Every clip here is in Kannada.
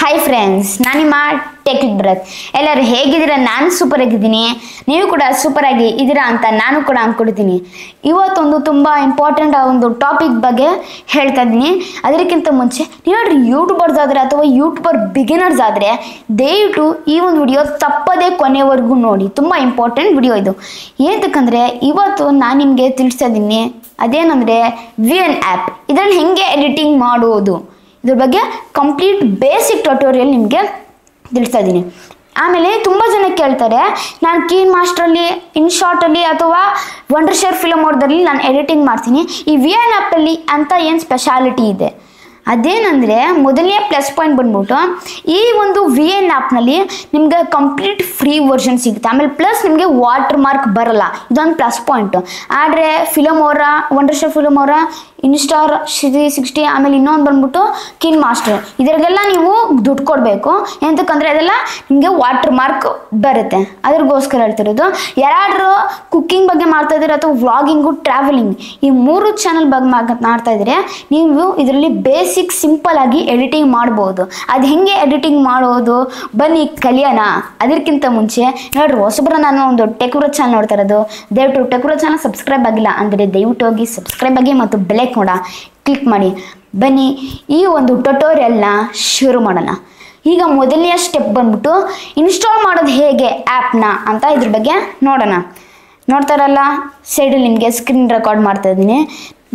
हाय फ्रेंड्स नानिम्म टेक ब्रत ಎಲ್ಲರೂ ಹೇಗಿದ್ದೀರಾ ನಾನು ಸೂಪರ್ ಆಗಿದ್ದೀನಿ ನೀವು ಕೂಡ ಸೂಪರ್ ಆಗಿ ಇದ್ದೀರಾ ಅಂತ ನಾನು ಕೂಡ ಅನ್ಕೊಂಡಿದ್ದೀನಿ ಇವತ್ತೊಂದು ತುಂಬಾ ಇಂಪಾರ್ಟೆಂಟ್ ಒಂದು ಟಾಪಿಕ್ ಬಗ್ಗೆ ಹೇಳ್ತಾ ಇದ್ದೀನಿ ಅದಕ್ಕಿಂತ ಮುಂಚೆ ನೀವು ಯೂಟ್ಯೂಬರ್ಸ್ ಆದ್ರೆ ಅಥವಾ ಯೂಟ್ಯೂಬರ್ ಬಿಗಿನರ್ಸ್ ಆದ್ರೆ ದಯವಿಟ್ಟು ಈ ಒಂದು ವಿಡಿಯೋ ತಪ್ಪದೇ ಕೊನೆವರೆಗೂ ನೋಡಿ ತುಂಬಾ ಇಂಪಾರ್ಟೆಂಟ್ ವಿಡಿಯೋ ಇದು ಏನಂತಂದ್ರೆ ಇವತ್ತು ನಾನು ನಿಮಗೆ ತಿಳಿಸ್ತಾ ಇದ್ದೀನಿ ಅದೇನಂದ್ರೆ ವಿಎನ್ ಆಪ್ ಇದರಲ್ಲಿ ಹೆಂಗೆ ಎಡಿಟಿಂಗ್ ಮಾಡೋದು ಇದರ ಬಗ್ಗೆ ಕಂಪ್ಲೀಟ್ ಬೇಸಿಕ್ ಟ್ಯುಟೋರಿಯಲ್ ನಿಮಗೆ ತಿಳಿಸ್ತಾ ಇದ್ದೀನಿ ಆಮೇಲೆ ತುಂಬ ಜನ ಕೇಳ್ತಾರೆ ನಾನು ಕೀನ್ ಮಾಸ್ಟರಲ್ಲಿ ಇನ್ಶಾರ್ಟಲ್ಲಿ ಅಥವಾ ವಂಡರ್ಶೇರ್ ಫಿಲ್ಮ್ ಮೋಡ್ದಲ್ಲಿ ನಾನು ಎಡಿಟಿಂಗ್ ಮಾಡ್ತೀನಿ ಈ ವಿಎನ್ ಆ್ಯಪಲ್ಲಿ ಅಂತ ಏನು ಸ್ಪೆಷಾಲಿಟಿ ಇದೆ ಅದೇನಂದರೆ ಮೊದಲನೇ ಪ್ಲಸ್ ಪಾಯಿಂಟ್ ಬಂದ್ಬಿಟ್ಟು ಈ ಒಂದು ವಿಎನ್ ಆ್ಯಪ್ನಲ್ಲಿ ನಿಮಗೆ ಕಂಪ್ಲೀಟ್ ಫ್ರೀ ವರ್ಷನ್ ಸಿಗುತ್ತೆ ಆಮೇಲೆ ಪ್ಲಸ್ ನಿಮಗೆ ವಾಟರ್ ಮಾರ್ಕ್ ಬರಲ್ಲ ಇದೊಂದು ಪ್ಲಸ್ ಪಾಯಿಂಟು ಆದರೆ ಫಿಲಮ್ ಅವರ ವಂಡರ್ಶೇರ್ ಫಿಲಮ್ ಅವರ ಇನ್ಸ್ಟಾರ್ 360 ಆಮೇಲೆ ಇನ್ನೊಂದು ಬಂದ್ಬಿಟ್ಟು ಕಿನ್ ಮಾಸ್ಟರ್ ಇದರಿಗೆಲ್ಲ ನೀವು ದುಡ್ಡು ಕೊಡಬೇಕು ಎಂತಕ್ಕಂದರೆ ಅದೆಲ್ಲ ನಿಮಗೆ ವಾಟರ್ ಮಾರ್ಕ್ ಬರುತ್ತೆ ಅದ್ರಿಗೋಸ್ಕರ ಹೇಳ್ತಿರೋದು ಯಾರಾದರೂ ಕುಕ್ಕಿಂಗ್ ಬಗ್ಗೆ ಮಾಡ್ತಾ ಇದ್ದೀರಾ ಅಥವಾ ವ್ಲಾಗಿಂಗು ಟ್ರಾವೆಲಿಂಗ್ ಈ ಮೂರು ಚಾನಲ್ ಬಗ್ಗೆ ಮಾತನಾಡ್ತಾ ಇದ್ರೆ ನೀವು ಇದರಲ್ಲಿ ಬೇಸಿಕ್ ಸಿಂಪಲ್ ಆಗಿ ಎಡಿಟಿಂಗ್ ಮಾಡ್ಬೋದು ಅದು ಹೆಂಗೆ ಎಡಿಟಿಂಗ್ ಮಾಡೋದು ಬನ್ನಿ ಕಲಿಯೋಣ ಅದಕ್ಕಿಂತ ಮುಂಚೆ ನೋಡ್ರಿ ಹೊಸಬ್ರ ನಾನು ಒಂದು ಟೆಕ್ಬ್ರೋ ಚಾನಲ್ ನೋಡ್ತಾ ಇರೋದು ದಯವಿಟ್ಟು ಟೆಕ್ಬ್ರೋ ಚಾನಲ್ ಸಬ್ಸ್ಕ್ರೈಬ್ ಆಗಿಲ್ಲ ಅಂದರೆ ದಯವಿಟ್ಟು ಹೋಗಿ ಸಬ್ಸ್ಕ್ರೈಬ್ ಆಗಿ ಮತ್ತು ಬೆಲ್ ಐಕಾನ್ ಕ್ಲಿಕ್ ಮಾಡಿ ಬನ್ನಿ ಈ ಒಂದು ಟ್ಯುಟೋರಿಯಲ್ನ ಶುರು ಮಾಡೋಣ ಈಗ ಮೊದಲನೆಯ ಸ್ಟೆಪ್ ಬಂದ್ಬಿಟ್ಟು ಇನ್ಸ್ಟಾಲ್ ಮಾಡೋದು ಹೇಗೆ ಆ್ಯಪ್ನ ಅಂತ ಇದ್ರ ಬಗ್ಗೆ ನೋಡೋಣ ನೋಡ್ತಾರಲ್ಲ ಸೈಡಲ್ಲಿ ನಿಮಗೆ ಸ್ಕ್ರೀನ್ ರೆಕಾರ್ಡ್ ಮಾಡ್ತಾ ಇದ್ದೀನಿ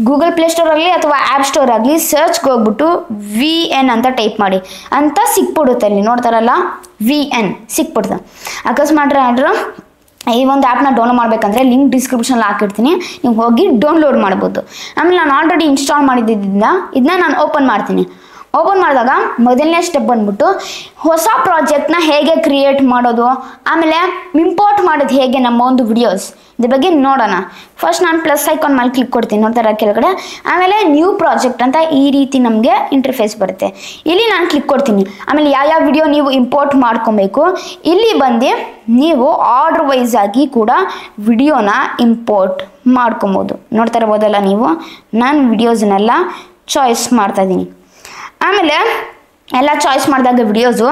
ಗೂಗಲ್ ಪ್ಲೇಸ್ಟೋರ್ ಆಗಲಿ ಅಥವಾ ಆ್ಯಪ್ ಸ್ಟೋರ್ ಆಗಲಿ ಸರ್ಚ್ಗೆ ಹೋಗ್ಬಿಟ್ಟು VN ಅಂತ ಟೈಪ್ ಮಾಡಿ ಅಂತ ಸಿಕ್ಬಿಡುತ್ತೆ ಅಲ್ಲಿ ನೋಡ್ತಾರಲ್ಲ VN ಸಿಕ್ಬಿಡ್ತು ಅಕಸ್ಮಾತ್ ಆದರೂ ಈ ಒಂದು ಆ್ಯಪ್ನ ಡೌನ್ಲೋಡ್ ಮಾಡಬೇಕಂದ್ರೆ ಲಿಂಕ್ ಡಿಸ್ಕ್ರಿಪ್ಷನಲ್ಲಿ ಹಾಕಿರ್ತೀನಿ ನೀವು ಹೋಗಿ ಡೌನ್ಲೋಡ್ ಮಾಡ್ಬೋದು ಆಮೇಲೆ ನಾನು ಆಲ್ರೆಡಿ ಇನ್ಸ್ಟಾಲ್ ಮಾಡಿದ್ದರಿಂದ ಇದನ್ನ ನಾನು ಓಪನ್ ಮಾಡ್ತೀನಿ ಓಪನ್ ಮಾಡಿದಾಗ ಮೊದಲನೇ ಸ್ಟೆಪ್ ಬಂದ್ಬಿಟ್ಟು ಹೊಸ ಪ್ರಾಜೆಕ್ಟ್ನ ಹೇಗೆ ಕ್ರಿಯೇಟ್ ಮಾಡೋದು ಆಮೇಲೆ ಇಂಪೋರ್ಟ್ ಮಾಡೋದು ಹೇಗೆ ನಮ್ಮ ಒಂದು ವಿಡಿಯೋಸ್ ಇದ್ರ ಬಗ್ಗೆ ನೋಡೋಣ ಫಸ್ಟ್ ನಾನು ಪ್ಲಸ್ ಐಕಾನ್ ಮೇಲೆ ಕ್ಲಿಕ್ ಕೊಡ್ತೀನಿ ನೋಡ್ತಾರೆ ಕೆಳಗಡೆ ಆಮೇಲೆ ನ್ಯೂ ಪ್ರಾಜೆಕ್ಟ್ ಅಂತ ಈ ರೀತಿ ನಮಗೆ ಇಂಟರ್ಫೇಸ್ ಬರುತ್ತೆ ಇಲ್ಲಿ ನಾನು ಕ್ಲಿಕ್ ಕೊಡ್ತೀನಿ ಆಮೇಲೆ ಯಾವ ವಿಡಿಯೋ ನೀವು ಇಂಪೋರ್ಟ್ ಮಾಡ್ಕೊಬೇಕು ಇಲ್ಲಿ ಬಂದು ನೀವು ಆರ್ಡರ್ ವೈಸ್ ಆಗಿ ಕೂಡ ವಿಡಿಯೋನ ಇಂಪೋರ್ಟ್ ಮಾಡ್ಕೊಬೋದು ನೋಡ್ತಾ ಇರ್ಬೋದಲ್ಲ ನೀವು ನಾನು ವಿಡಿಯೋಸ್ನೆಲ್ಲ ಚಾಯ್ಸ್ ಮಾಡ್ತಾ ಇದ್ದೀನಿ ಆಮೇಲೆ ಎಲ್ಲ ಚಾಯ್ಸ್ ಮಾಡಿದಾಗ ವಿಡಿಯೋಸು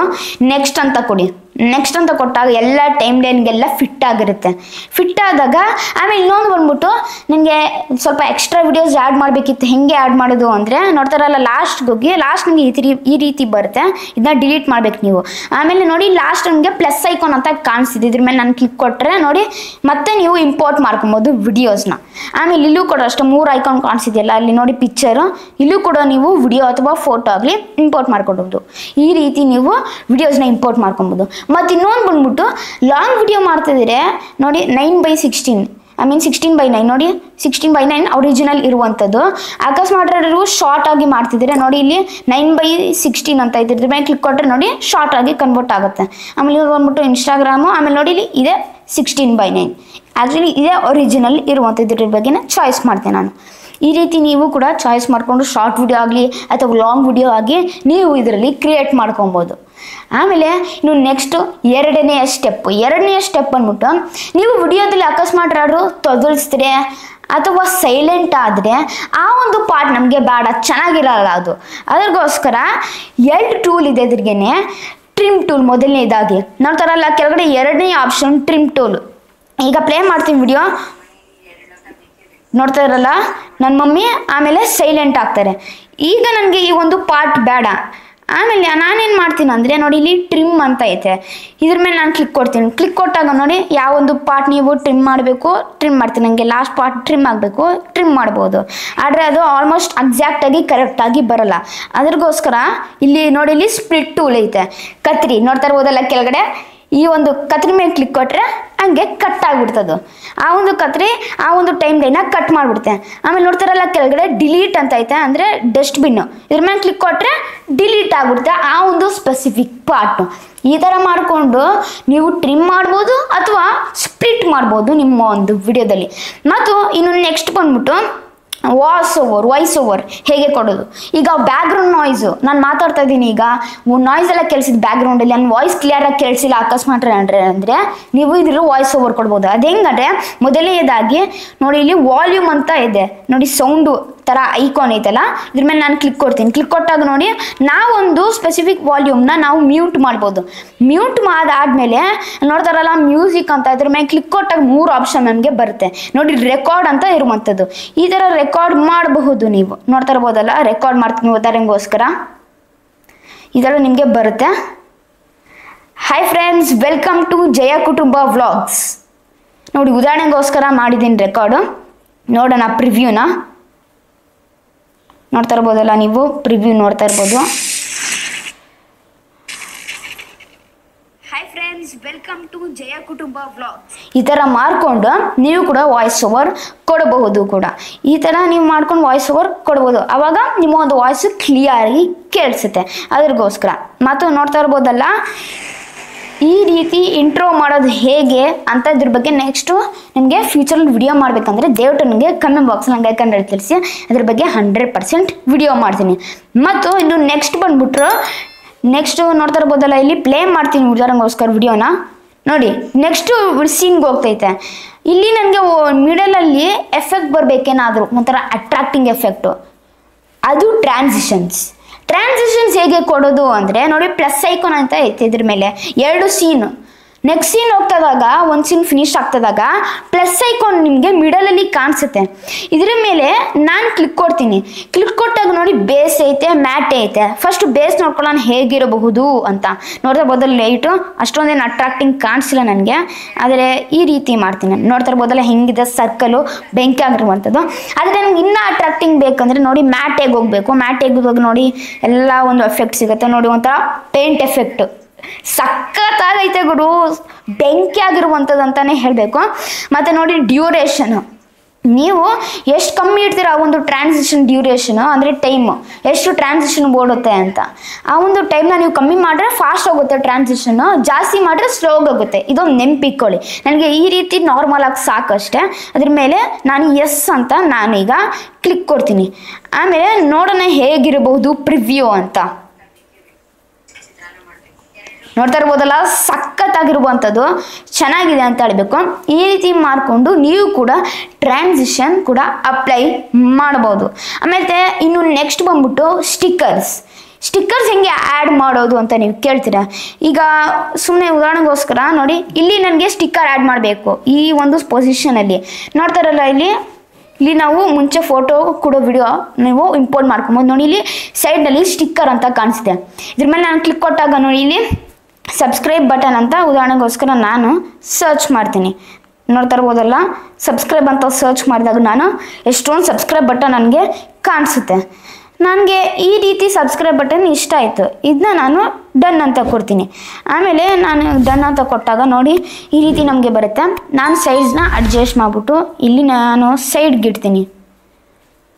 ನೆಕ್ಸ್ಟ್ ಅಂತ ಕೊಡಿ ನೆಕ್ಸ್ಟ್ ಅಂತ ಕೊಟ್ಟಾಗ ಎಲ್ಲ ಟೈಮ್ ಲೈನ್ಗೆಲ್ಲ ಫಿಟ್ ಆಗಿರುತ್ತೆ ಫಿಟ್ ಆದಾಗ ಆಮೇಲೆ ಇನ್ನೊಂದು ಬಂದ್ಬಿಟ್ಟು ನನಗೆ ಸ್ವಲ್ಪ ಎಕ್ಸ್ಟ್ರಾ ವಿಡಿಯೋಸ್ ಆ್ಯಡ್ ಮಾಡಬೇಕಿತ್ತು ಹೆಂಗೆ ಆ್ಯಡ್ ಮಾಡೋದು ಅಂದರೆ ನೋಡ್ತಾರಲ್ಲ ಲಾಸ್ಟ್ಗೆ ಹೋಗಿ ಲಾಸ್ಟ್ ನಿಮಗೆ ಈ ರೀತಿ ಬರುತ್ತೆ ಇದನ್ನ ಡಿಲೀಟ್ ಮಾಡ್ಬೇಕು ನೀವು ಆಮೇಲೆ ನೋಡಿ ಲಾಸ್ಟ್ ನಿಮಗೆ ಪ್ಲಸ್ ಐಕಾನ್ ಅಂತ ಕಾಣಿಸ್ತಿದೆ ಇದ್ರ ಮೇಲೆ ನಾನು ಕ್ಲಿಕ್ ಕೊಟ್ಟರೆ ನೋಡಿ ಮತ್ತೆ ನೀವು ಇಂಪೋರ್ಟ್ ಮಾಡ್ಕೊಬೋದು ವಿಡಿಯೋಸ್ನ ಆಮೇಲೆ ಇಲ್ಲೂ ಕೂಡ ಅಷ್ಟೇ 3 ಐಕಾನ್ ಕಾಣಿಸಿದೆಯಲ್ಲ ಅಲ್ಲಿ ನೋಡಿ ಪಿಕ್ಚರು ಇಲ್ಲೂ ಕೂಡ ನೀವು ವಿಡಿಯೋ ಅಥವಾ ಫೋಟೋ ಆಗಲಿ ಇಂಪೋರ್ಟ್ ಮಾಡ್ಕೊಬೋದು ಈ ರೀತಿ ನೀವು ವಿಡಿಯೋಸ್ನ ಇಂಪೋರ್ಟ್ ಮಾಡ್ಕೊಬೋದು ಮತ್ತು ಇನ್ನೊಂದು ಬಂದ್ಬಿಟ್ಟು ಲಾಂಗ್ ವಿಡಿಯೋ ಮಾಡ್ತಿದ್ರೆ ನೋಡಿ 9/16 ಐ ಮೀನ್ 16/9 ನೋಡಿ 16/9 ಒರಿಜಿನಲ್ ಇರುವಂಥದ್ದು ಅಕಸ್ಮಾತ್ ಶಾರ್ಟ್ ಆಗಿ ಮಾಡ್ತಿದ್ದೀರಾ ನೋಡಿ ಇಲ್ಲಿ 9/16 ಅಂತ ಇದ್ರ ಮೇಲೆ ಕ್ಲಿಕ್ ಕೊಟ್ಟರೆ ನೋಡಿ ಶಾರ್ಟ್ ಆಗಿ ಕನ್ವರ್ಟ್ ಆಗುತ್ತೆ ಆಮೇಲೆ ಇದು ಬಂದ್ಬಿಟ್ಟು ಇನ್ಸ್ಟಾಗ್ರಾಮು ಆಮೇಲೆ ನೋಡಿ ಇಲ್ಲಿ ಇದೆ 16/9 ಆ್ಯಕ್ಚುಲಿ ಇದೇ ಒರಿಜಿನಲ್ ಇರುವಂಥದ್ದು ಇದ್ರ ಬಗ್ಗೆ ಚಾಯ್ಸ್ ಮಾಡ್ತೇನೆ ನಾನು ಈ ರೀತಿ ನೀವು ಕೂಡ ಚಾಯ್ಸ್ ಮಾಡಿಕೊಂಡು ಶಾರ್ಟ್ ವಿಡಿಯೋ ಆಗಲಿ ಅಥವಾ ಲಾಂಗ್ ವಿಡಿಯೋ ಆಗಿ ನೀವು ಇದರಲ್ಲಿ ಕ್ರಿಯೇಟ್ ಮಾಡ್ಕೊಬೋದು ಆಮೇಲೆ ಇನ್ನು ನೆಕ್ಸ್ಟು ಎರಡನೆಯ ಸ್ಟೆಪ್ ಬಂದ್ಬಿಟ್ಟು ನೀವು ವಿಡಿಯೋದಲ್ಲಿ ಅಕಸ್ಮಾತ್ ಆದರೂ ತೊದಲ್ಸಿದ್ರೆ ಅಥವಾ ಸೈಲೆಂಟ್ ಆದರೆ ಆ ಒಂದು ಪಾರ್ಟ್ ನಮಗೆ ಬೇಡ ಚೆನ್ನಾಗಿರಲ್ಲ ಅದು ಅದಕ್ಕೋಸ್ಕರ 2 ಟೂಲ್ ಇದೆ ಇದ್ರಿಗೇನೆ ಟ್ರಿಮ್ ಟೂಲ್ ಮೊದಲನೇದಾಗಿ ನೋಡ್ತಾರಲ್ಲ ಕೆಳಗಡೆ ಎರಡನೇ ಆಪ್ಷನ್ ಟ್ರಿಮ್ ಟೂಲ್ ಈಗ ಪ್ಲೇ ಮಾಡ್ತೀನಿ ವಿಡಿಯೋ ನೋಡ್ತಾ ಇರಲ್ಲ ನನ್ನ ಮಮ್ಮಿ ಆಮೇಲೆ ಸೈಲೆಂಟ್ ಆಗ್ತಾರೆ ಈಗ ನನಗೆ ಈ ಒಂದು ಪಾರ್ಟ್ ಬೇಡ ಆಮೇಲೆ ನಾನೇನು ಮಾಡ್ತೀನಿ ಅಂದರೆ ನೋಡಿ ಇಲ್ಲಿ ಟ್ರಿಮ್ ಅಂತ ಐತೆ ಇದ್ರ ಮೇಲೆ ನಾನು ಕ್ಲಿಕ್ ಕೊಡ್ತೀನಿ ಕ್ಲಿಕ್ ಕೊಟ್ಟಾಗ ನೋಡಿ ಯಾವ ಒಂದು ಪಾರ್ಟ್ ನೀವು ಟ್ರಿಮ್ ಮಾಡಬೇಕು ಟ್ರಿಮ್ ಮಾಡ್ತೀನಿ ನನಗೆ ಲಾಸ್ಟ್ ಪಾರ್ಟ್ ಟ್ರಿಮ್ ಆಗಬೇಕು ಟ್ರಿಮ್ ಮಾಡ್ಬೋದು ಆದರೆ ಅದು ಆಲ್ಮೋಸ್ಟ್ ಎಕ್ಸಾಕ್ಟಾಗಿ ಕರೆಕ್ಟಾಗಿ ಬರೋಲ್ಲ ಅದ್ರಿಗೋಸ್ಕರ ಇಲ್ಲಿ ನೋಡಿ ಇಲ್ಲಿ ಸ್ಪ್ಲಿಟ್ ಟೂಲ್ ಐತೆ ಕತ್ರಿ ನೋಡ್ತಾ ಇರ್ಬೋದಲ್ಲ ಕೆಳಗಡೆ ಈ ಒಂದು ಕತ್ರಿ ಮೇಲೆ ಕ್ಲಿಕ್ ಕೊಟ್ಟರೆ ಹಂಗೆ ಕಟ್ ಆಗಿಬಿಡ್ತದು ಆ ಒಂದು ಕತ್ರಿ ಆ ಒಂದು ಟೈಮ್ ಲೈನ ಕಟ್ ಮಾಡಿಬಿಡುತ್ತೆ ಆಮೇಲೆ ನೋಡ್ತಾರಲ್ಲ ಕೆಳಗಡೆ ಡಿಲೀಟ್ ಅಂತ ಐತೆ ಅಂದರೆ ಡಸ್ಟ್ಬಿನ್ನು ಇದ್ರ ಮೇಲೆ ಕ್ಲಿಕ್ ಕೊಟ್ಟರೆ ಡಿಲೀಟ್ ಆಗಿಬಿಡುತ್ತೆ ಆ ಒಂದು ಸ್ಪೆಸಿಫಿಕ್ ಪಾರ್ಟು ಈ ಥರ ಮಾಡಿಕೊಂಡು ನೀವು ಟ್ರಿಮ್ ಮಾಡ್ಬೋದು ಅಥವಾ ಸ್ಪ್ಲಿಟ್ ಮಾಡ್ಬೋದು ನಿಮ್ಮ ಒಂದು ವಿಡಿಯೋದಲ್ಲಿ ಮತ್ತು ಇನ್ನು ನೆಕ್ಸ್ಟ್ ಬಂದ್ಬಿಟ್ಟು ವಾಯ್ಸ್ ಓವರ್ ಹೇಗೆ ಕೊಡೋದು ಈಗ ಬ್ಯಾಕ್ಗ್ರೌಂಡ್ ನಾಯ್ಸು ನಾನು ಮಾತಾಡ್ತಾ ಇದ್ದೀನಿ ಈಗ ನಾಯ್ಸ್ ಎಲ್ಲ ಕೇಳಿಸಿದ ಬ್ಯಾಕ್ಗ್ರೌಂಡಲ್ಲಿ ನನ್ನ ವಾಯ್ಸ್ ಕ್ಲಿಯರಾಗಿ ಕೇಳಿಸಿಲ್ಲ ಅಕಸ್ಮಾತ್ ಅಂದರೆ ನೀವು ಇದ್ರಲ್ಲಿ ವಾಯ್ಸ್ ಓವರ್ ಕೊಡ್ಬೋದು ಅದು ಹೆಂಗಂದರೆ ಮೊದಲನೇದಾಗಿ ನೋಡಿ ಇಲ್ಲಿ ವಾಲ್ಯೂಮ್ ಅಂತ ಇದೆ ನೋಡಿ ಸೌಂಡು ಥರ ಐಕಾನ್ ಐತಲ್ಲ ಇದ್ರ ಮೇಲೆ ನಾನು ಕ್ಲಿಕ್ ಕೊಡ್ತೀನಿ. ಕ್ಲಿಕ್ ಕೊಟ್ಟಾಗ ನೋಡಿ ನಾವೊಂದು ಸ್ಪೆಸಿಫಿಕ್ ವಾಲ್ಯೂಮ್ನ ನಾವು ಮ್ಯೂಟ್ ಮಾಡ್ಬೋದು. ಮ್ಯೂಟ್ ಮಾಡಾದ್ಮೇಲೆ ನೋಡ್ತಾರಲ್ಲ ಮ್ಯೂಸಿಕ್ ಅಂತ ಇದ್ರ ಮೇಲೆ ಕ್ಲಿಕ್ ಕೊಟ್ಟಾಗ 3 ಆಪ್ಷನ್ ನಮಗೆ ಬರುತ್ತೆ ನೋಡಿ. ರೆಕಾರ್ಡ್ ಅಂತ ಇರುವಂಥದ್ದು, ಈ ಥರ ರೆಕಾರ್ಡ್ ಮಾಡಬಹುದು. ನೀವು ನೋಡ್ತಾ ಇರ್ಬೋದಲ್ಲ, ರೆಕಾರ್ಡ್ ಮಾಡ್ತೀನಿ ಉದಾಹರಣೆಗೋಸ್ಕರ ಇದೆಲ್ಲ ನಿಮಗೆ ಬರುತ್ತೆ. ಹಾಯ್ ಫ್ರೆಂಡ್ಸ್, ವೆಲ್ಕಮ್ ಟು ಜಯ ಕುಟುಂಬ ವ್ಲಾಗ್ಸ್. ನೋಡಿ ಉದಾಹರಣೆಗೋಸ್ಕರ ಮಾಡಿದ್ದೀನಿ ರೆಕಾರ್ಡು. ನೋಡೋಣ ಪ್ರಿವ್ಯೂನ. ನೋಡ್ತಾ ಇರ್ಬೋದಲ್ಲ, ನೀವು ಪ್ರಿವ್ಯೂ ನೋಡ್ತಾ ಇರ್ಬೋದು. ಹಾಯ್ ಫ್ರೆಂಡ್ಸ್, ವೆಲ್ಕಮ್ ಟು ಜಯ ಕುಟುಂಬ ವ್ಲಾಗ್ಸ್. ಈ ಥರ ಮಾಡಿಕೊಂಡು ನೀವು ಕೂಡ ವಾಯ್ಸ್ ಓವರ್ ಕೊಡಬಹುದು ಕೂಡ. ಈ ಥರ ನೀವು ಮಾಡ್ಕೊಂಡು ವಾಯ್ಸ್ ಓವರ್ ಕೊಡ್ಬೋದು. ಆವಾಗ ನಿಮ್ಮ ಒಂದು ವಾಯ್ಸು ಕ್ಲಿಯರಾಗಿ ಕೇಳಿಸುತ್ತೆ. ಅದ್ರಗೋಸ್ಕರ ಮತ್ತು ನೋಡ್ತಾ ಇರ್ಬೋದಲ್ಲ, ಈ ರೀತಿ ಇಂಟ್ರೋ ಮಾಡೋದು ಹೇಗೆ ಅಂತ ಇದ್ರ ಬಗ್ಗೆ ನೆಕ್ಸ್ಟು ನಿಮಗೆ ಫ್ಯೂಚರಲ್ಲಿ ವಿಡಿಯೋ ಮಾಡಬೇಕಂದ್ರೆ ದಯವಿಟ್ಟು ನನಗೆ ಕಮೆಂಟ್ ಬಾಕ್ಸಲ್ಲಿ ನಂಗೆ ಯಾಕಂದ್ರೆ ತಿಳಿಸಿ, ಅದ್ರ ಬಗ್ಗೆ 100% ವಿಡಿಯೋ ಮಾಡ್ತೀನಿ. ಮತ್ತು ಇನ್ನು ನೆಕ್ಸ್ಟ್ ಬಂದ್ಬಿಟ್ರು ನೆಕ್ಸ್ಟು ನೋಡ್ತಾ ಇರ್ಬೋದಲ್ಲ, ಇಲ್ಲಿ ಪ್ಲೇ ಮಾಡ್ತೀನಿ ಉದಾಹರಣೆಗೋಸ್ಕರ ವಿಡಿಯೋನ. ನೋಡಿ ನೆಕ್ಸ್ಟು ಸೀನ್ಗೆ ಹೋಗ್ತೈತೆ. ಇಲ್ಲಿ ನನಗೆ ಮಿಡಲಲ್ಲಿ ಎಫೆಕ್ಟ್ ಬರಬೇಕೇನಾದರೂ ಒಂಥರ ಅಟ್ರಾಕ್ಟಿಂಗ್ ಎಫೆಕ್ಟು, ಅದು ಟ್ರಾನ್ಸಿಷನ್ಸ್ ಹೇಗೆ ಕೊಡೋದು ಅಂದರೆ ನೋಡಿ, ಪ್ಲಸ್ ಐಕಾನ್ ಅಂತ ಐತೆ ಇದ್ರ ಮೇಲೆ 2 ಸೀನು. ನೆಕ್ಸ್ಟ್ ಸೀನ್ ಹೋಗ್ತದಾಗ ಒಂದು ಸೀನ್ ಫಿನಿಶ್ ಆಗ್ತದಾಗ ಪ್ಲಸ್ ಐಕಾನ್ ನಿಮಗೆ ಮಿಡಲಲ್ಲಿ ಕಾಣಿಸುತ್ತೆ. ಇದ್ರ ಮೇಲೆ ನಾನು ಕ್ಲಿಕ್ ಕೊಡ್ತೀನಿ. ಕ್ಲಿಕ್ ಕೊಟ್ಟಾಗ ನೋಡಿ ಬೇಸ್ ಐತೆ, ಮ್ಯಾಟ್ ಐತೆ. ಫಸ್ಟ್ ಬೇಸ್ ನೋಡ್ಕೊಳ್ಳೋಣ ಹೇಗಿರಬಹುದು ಅಂತ. ನೋಡ್ತಾ ಇರ್ಬೋದಲ್ಲ, ಲೈಟು ಅಷ್ಟೊಂದೇನು ಅಟ್ರಾಕ್ಟಿಂಗ್ ಕಾಣಿಸಿಲ್ಲ ನನಗೆ, ಆದರೆ ಈ ರೀತಿ ಮಾಡ್ತೀನಿ. ನೋಡ್ತಾ ಇರ್ಬೋದಲ್ಲ ಹೆಂಗಿದೆ ಸರ್ಕಲು ಬೆಂಕಿ ಆಗಿರುವಂಥದ್ದು. ಆದರೆ ನನಗೆ ಇನ್ನೂ ಅಟ್ರಾಕ್ಟಿಂಗ್ ಬೇಕಂದರೆ ನೋಡಿ ಮ್ಯಾಟೇಗೆ ಹೋಗಬೇಕು. ಮ್ಯಾಟೇಗೆ ಹೋಗಿ ನೋಡಿ ಎಲ್ಲ ಒಂದು ಎಫೆಕ್ಟ್ ಸಿಗುತ್ತೆ ನೋಡಿ, ಒಂಥರ ಪೇಂಟ್ ಎಫೆಕ್ಟು ಸಖತ್ತಾಗೈತೆ ಗುರು, ಬೆಂಕಿ ಆಗಿರುವಂಥದ್ದು ಅಂತಲೇ ಹೇಳಬೇಕು. ಮತ್ತು ನೋಡಿ ಡ್ಯೂರೇಷನು ನೀವು ಎಷ್ಟು ಕಮ್ಮಿ ಇಡ್ತೀರ ಆ ಒಂದು ಟ್ರಾನ್ಸಿಷನ್ ಡ್ಯೂರೇಷನು, ಅಂದರೆ ಟೈಮು ಎಷ್ಟು ಟ್ರಾನ್ಸಿಷನ್ ಓಡುತ್ತೆ ಅಂತ. ಆ ಒಂದು ಟೈಮ್ನ ನೀವು ಕಮ್ಮಿ ಮಾಡಿದ್ರೆ ಫಾಸ್ಟ್ ಆಗುತ್ತೆ ಟ್ರಾನ್ಸಿಷನ್ನು, ಜಾಸ್ತಿ ಮಾಡಿದ್ರೆ ಸ್ಲೋ ಆಗುತ್ತೆ. ಇದೊಂದು ನೆನಪಿಟ್ಕೊಳ್ಳಿ. ನನಗೆ ಈ ರೀತಿ ನಾರ್ಮಲ್ ಆಗಿ ಸಾಕಷ್ಟೇ. ಅದ್ರ ಮೇಲೆ ನಾನು ಎಸ್ ಅಂತ ನಾನೀಗ ಕ್ಲಿಕ್ ಕೊಡ್ತೀನಿ. ಆಮೇಲೆ ನೋಡೋಣ ಹೇಗಿರಬಹುದು ಪ್ರಿವ್ಯೂ ಅಂತ. ನೋಡ್ತಾ ಇರ್ಬೋದಲ್ಲ, ಸಖತ್ತಾಗಿರುವಂಥದ್ದು ಚೆನ್ನಾಗಿದೆ ಅಂತ ಹೇಳಬೇಕು. ಈ ರೀತಿ ಮಾಡಿಕೊಂಡು ನೀವು ಕೂಡ ಟ್ರಾನ್ಸಿಷನ್ ಕೂಡ ಅಪ್ಲೈ ಮಾಡ್ಬೋದು. ಆಮೇಲೆ ಇನ್ನು ನೆಕ್ಸ್ಟ್ ಬಂದ್ಬಿಟ್ಟು ಸ್ಟಿಕ್ಕರ್ಸ್ ಹೆಂಗೆ ಆ್ಯಡ್ ಮಾಡೋದು ಅಂತ ನೀವು ಕೇಳ್ತೀರಾ. ಈಗ ಸುಮ್ಮನೆ ಉದಾಹರಣೆಗೋಸ್ಕರ ನೋಡಿ, ಇಲ್ಲಿ ನನಗೆ ಸ್ಟಿಕ್ಕರ್ ಆ್ಯಡ್ ಮಾಡಬೇಕು ಈ ಒಂದು ಪೊಸಿಷನಲ್ಲಿ. ನೋಡ್ತಾರಲ್ಲ ಇಲ್ಲಿ ನಾವು ಮುಂಚೆ ಫೋಟೋ ಕೊಡೋ ವಿಡಿಯೋ ನೀವು ಇಂಪೋರ್ಟ್ ಮಾಡ್ಕೊಬೋದು. ನೋಡಿ ಇಲ್ಲಿ ಸೈಡ್ನಲ್ಲಿ ಸ್ಟಿಕ್ಕರ್ ಅಂತ ಕಾಣಿಸ್ತೆ. ಇದ್ರ ಮೇಲೆ ನಾನು ಕ್ಲಿಕ್ ಕೊಟ್ಟಾಗ ನೋಡಿ ಇಲ್ಲಿ ಸಬ್ಸ್ಕ್ರೈಬ್ ಬಟನ್ ಅಂತ ಉದಾಹರಣೆಗೋಸ್ಕರ ನಾನು ಸರ್ಚ್ ಮಾಡ್ತೀನಿ. ನೋಡ್ತಾ ಇರ್ಬೋದಲ್ಲ, ಸಬ್ಸ್ಕ್ರೈಬ್ ಅಂತ ಸರ್ಚ್ ಮಾಡಿದಾಗ ನಾನು ಎಷ್ಟೊಂದು ಸಬ್ಸ್ಕ್ರೈಬ್ ಬಟನ್ ನನಗೆ ಕಾಣಿಸುತ್ತೆ. ನನಗೆ ಈ ರೀತಿ ಸಬ್ಸ್ಕ್ರೈಬ್ ಬಟನ್ ಇಷ್ಟ ಆಯಿತು, ಇದನ್ನ ನಾನು ಡನ್ ಅಂತ ಕೊಡ್ತೀನಿ. ಆಮೇಲೆ ನಾನು ಡನ್ ಅಂತ ಕೊಟ್ಟಾಗ ನೋಡಿ ಈ ರೀತಿ ನಮಗೆ ಬರುತ್ತೆ. ನಾನು ಸೈಜ್ನ ಅಡ್ಜಸ್ಟ್ ಮಾಡಿಬಿಟ್ಟು ಇಲ್ಲಿ ನಾನು ಸೈಡ್ಗಿಡ್ತೀನಿ.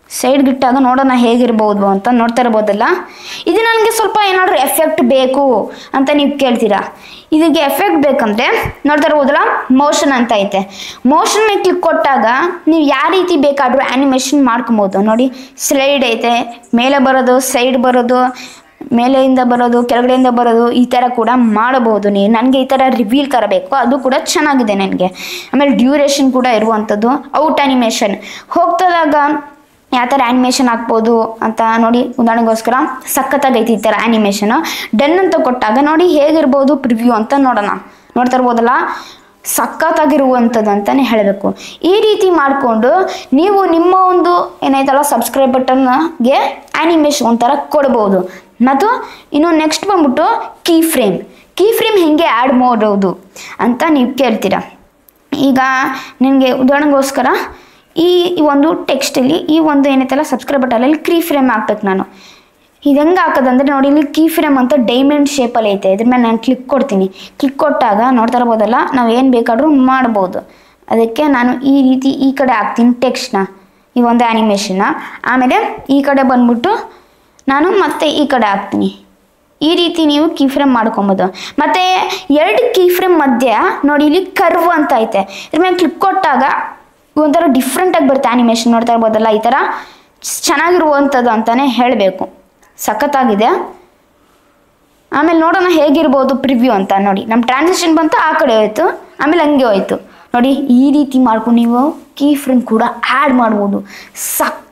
ಸೈಡ್ಗಿಟ್ಟಾಗ ನೋಡೋಣ ಹೇಗಿರ್ಬೋದು ಅಂತ. ನೋಡ್ತಾ ಇರ್ಬೋದಲ್ಲ, ಇದು ನನಗೆ ಸ್ವಲ್ಪ ಏನಾದರೂ ಎಫೆಕ್ಟ್ ಬೇಕು ಅಂತ ನೀವು ಕೇಳ್ತೀರಾ. ಇದಕ್ಕೆ ಎಫೆಕ್ಟ್ ಬೇಕಂದರೆ ನೋಡ್ತಾ ಇರ್ಬೋದಲ್ಲ, ಮೋಷನ್ ಅಂತ ಐತೆ. ಮೋಷನ್ ಮೇಲೆ ಕ್ಲಿಕ್ ಕೊಟ್ಟಾಗ ನೀವು ಯಾವ ರೀತಿ ಬೇಕಾದರೂ ಆ್ಯನಿಮೇಷನ್ ಮಾಡ್ಕೊಬೋದು. ನೋಡಿ ಸ್ಲೈಡ್ ಐತೆ, ಮೇಲೆ ಬರೋದು, ಸೈಡ್ ಬರೋದು, ಮೇಲೆಯಿಂದ ಬರೋದು, ಕೆಳಗಡೆಯಿಂದ ಬರೋದು, ಈ ಥರ ಕೂಡ ಮಾಡಬಹುದು ನೀವು. ನನಗೆ ಈ ಥರ ರಿವೀಲ್ ಥರ ಬೇಕು, ಅದು ಕೂಡ ಚೆನ್ನಾಗಿದೆ ನನಗೆ. ಆಮೇಲೆ ಡ್ಯೂರೇಷನ್ ಕೂಡ ಇರುವಂಥದ್ದು. ಔಟ್ ಆ್ಯನಿಮೇಷನ್ ಹೋಗ್ತದಾಗ ಯಾವ ಥರ ಆ್ಯನಿಮೇಷನ್ ಹಾಕ್ಬೋದು ಅಂತ ನೋಡಿ ಉದಾಹರಣೆಗೋಸ್ಕರ ಸಖತ್ತಾಗೈತಿ ಈ ಥರ ಆ್ಯನಿಮೇಷನು. ಡನ್ ಅಂತ ಕೊಟ್ಟಾಗ ನೋಡಿ ಹೇಗಿರ್ಬೋದು ಪ್ರಿವ್ಯೂ ಅಂತ ನೋಡೋಣ. ನೋಡ್ತಾ ಇರ್ಬೋದಲ್ಲ, ಸಖತ್ತಾಗಿರುವಂಥದ್ದು ಅಂತಲೇ ಹೇಳಬೇಕು. ಈ ರೀತಿ ಮಾಡಿಕೊಂಡು ನೀವು ನಿಮ್ಮ ಒಂದು ಏನಾಯ್ತಲ್ಲ ಸಬ್ಸ್ಕ್ರೈಬ್ ಬಟನ್ಗೆ ಆ್ಯನಿಮೇಷನ್ ಒಂಥರ ಕೊಡ್ಬೋದು. ಮತ್ತು ಇನ್ನು ನೆಕ್ಸ್ಟ್ ಬಂದ್ಬಿಟ್ಟು ಕೀ ಫ್ರೇಮ್ ಹೇಗೆ ಆ್ಯಡ್ ಮಾಡೋದು ಅಂತ ನೀವು ಕೇಳ್ತೀರಾ. ಈಗ ನಿನಗೆ ಉದಾಹರಣೆಗೋಸ್ಕರ ಈ ಒಂದು ಟೆಕ್ಸ್ಟಲ್ಲಿ ಈ ಒಂದು ಏನೈತಲ್ಲ ಸಬ್ಸ್ಕ್ರೈಬ್ ಬಟನಲ್ಲಿ ಕೀ ಫ್ರೇಮ್ ಹಾಕ್ಬೇಕು ನಾನು. ಇದು ಹೆಂಗೆ ಹಾಕೋದಂದರೆ ನೋಡಿ ಇಲ್ಲಿ ಕೀ ಫ್ರೇಮ್ ಅಂತ ಡೈಮಂಡ್ ಶೇಪಲ್ಲಿ ಐತೆ. ಇದ್ರ ಮೇಲೆ ನಾನು ಕ್ಲಿಕ್ ಕೊಡ್ತೀನಿ. ಕ್ಲಿಕ್ ಕೊಟ್ಟಾಗ ನೋಡ್ತಾ ಇರ್ಬೋದಲ್ಲ, ನಾವು ಏನು ಬೇಕಾದರೂ ಮಾಡ್ಬೋದು. ಅದಕ್ಕೆ ನಾನು ಈ ರೀತಿ ಈ ಕಡೆ ಹಾಕ್ತೀನಿ ಟೆಕ್ಸ್ಟ್ನ, ಈ ಒಂದು ಆ್ಯನಿಮೇಷನ್ನ. ಆಮೇಲೆ ಈ ಕಡೆ ಬಂದ್ಬಿಟ್ಟು ನಾನು ಮತ್ತೆ ಈ ಕಡೆ ಹಾಕ್ತೀನಿ. ಈ ರೀತಿ ನೀವು ಕೀ ಫ್ರೇಮ್ ಮಾಡ್ಕೊಬೋದು. ಮತ್ತು 2 ಕೀ ಫ್ರೇಮ್ ಮಧ್ಯೆ ನೋಡಿ ಇಲ್ಲಿ ಕರ್ವ್ ಅಂತ ಐತೆ. ಇದ್ರ ಮೇಲೆ ಕ್ಲಿಕ್ ಕೊಟ್ಟಾಗ ಒಂಥರ ಡಿಫ್ರೆಂಟಾಗಿ ಬರುತ್ತೆ ಆ್ಯನಿಮೇಷನ್. ನೋಡ್ತಾ ಇರ್ಬೋದಲ್ಲ, ಈ ಥರ ಚೆನ್ನಾಗಿರುವಂಥದ್ದು ಅಂತಲೇ ಹೇಳಬೇಕು. ಸಖತ್ತಾಗಿದೆ. ಆಮೇಲೆ ನೋಡೋಣ ಹೇಗಿರ್ಬೋದು ಪ್ರಿವ್ಯೂ ಅಂತ. ನೋಡಿ ನಮ್ಮ ಟ್ರಾನ್ಸಿಷನ್ ಬಂತು, ಆ ಕಡೆ ಹೋಯ್ತು, ಆಮೇಲೆ ಹಂಗೆ ಹೋಯ್ತು. ನೋಡಿ ಈ ರೀತಿ ಮಾಡ್ಕೊಂಡು ನೀವು ಕೀ ಫ್ರೇಮ್ ಕೂಡ ಆ್ಯಡ್ ಮಾಡ್ಬೋದು.